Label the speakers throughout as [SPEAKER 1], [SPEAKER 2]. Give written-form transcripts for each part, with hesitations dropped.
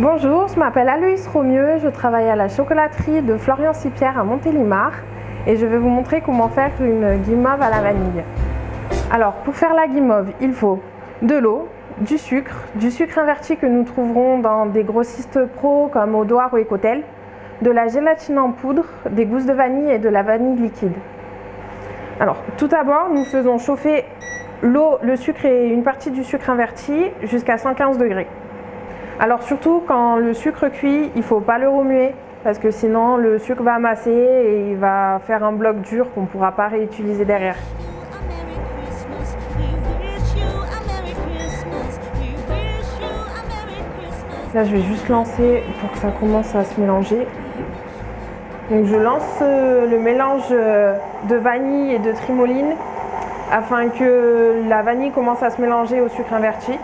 [SPEAKER 1] Bonjour, je m'appelle Aloïs Romieux, je travaille à la chocolaterie de Florian Sipierre à Montélimar et je vais vous montrer comment faire une guimauve à la vanille. Alors pour faire la guimauve, il faut de l'eau, du sucre inverti que nous trouverons dans des grossistes pro comme Audoir ou Ecotel, de la gélatine en poudre, des gousses de vanille et de la vanille liquide. Alors tout d'abord, nous faisons chauffer l'eau, le sucre et une partie du sucre inverti jusqu'à 115 degrés. Alors surtout quand le sucre cuit, il ne faut pas le remuer parce que sinon le sucre va amasser et il va faire un bloc dur qu'on ne pourra pas réutiliser derrière. Là je vais juste lancer pour que ça commence à se mélanger. Donc je lance le mélange de vanille et de trimoline afin que la vanille commence à se mélanger au sucre inverti.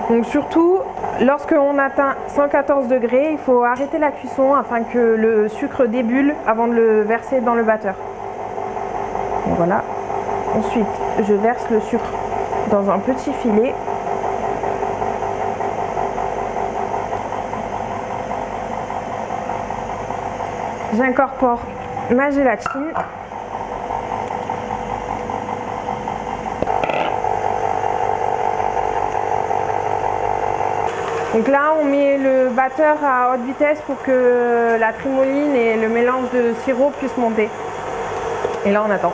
[SPEAKER 1] Donc surtout, lorsqu'on atteint 114 degrés, il faut arrêter la cuisson afin que le sucre débulle avant de le verser dans le batteur. Donc voilà. Ensuite, je verse le sucre dans un petit filet. J'incorpore ma gélatine. Donc là, on met le batteur à haute vitesse pour que la trimoline et le mélange de sirop puissent monter. Et là, on attend.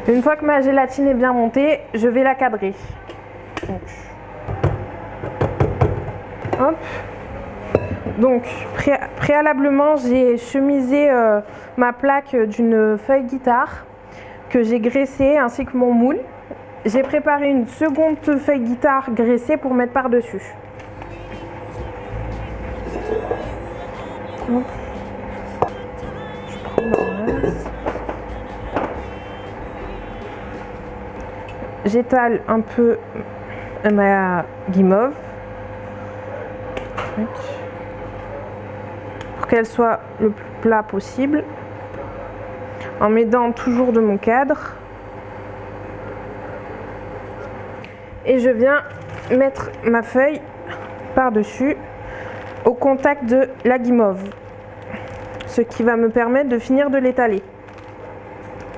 [SPEAKER 1] Une fois que ma gélatine est bien montée, je vais la cadrer. Donc préalablement, j'ai chemisé ma plaque d'une feuille guitare que j'ai graissée ainsi que mon moule. J'ai préparé une seconde feuille guitare graissée pour mettre par-dessus. J'étale un peu ma guimauve pour qu'elle soit le plus plat possible, en m'aidant toujours de mon cadre. Et je viens mettre ma feuille par-dessus au contact de la guimauve, ce qui va me permettre de finir de l'étaler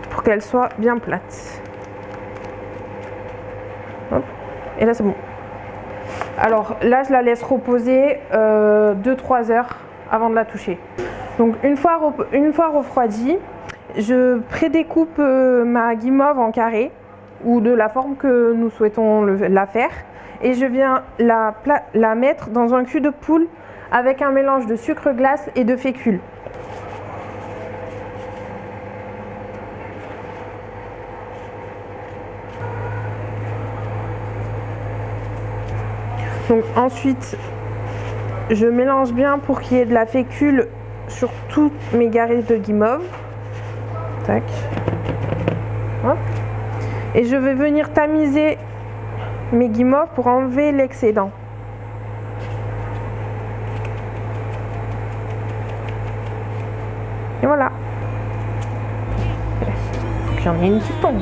[SPEAKER 1] pour qu'elle soit bien plate. Hop. Et là c'est bon. Alors là je la laisse reposer 2-3 heures avant de la toucher. Donc une fois refroidie, je prédécoupe ma guimauve en carré ou de la forme que nous souhaitons la faire et je viens la mettre dans un cul de poule avec un mélange de sucre glace et de fécule. Donc ensuite, je mélange bien pour qu'il y ait de la fécule sur toutes mes garisses de guimauve. Tac. Hop. Et je vais venir tamiser mes guimauves pour enlever l'excédent. Et voilà. Faut qu'il y en ait une qui tombe.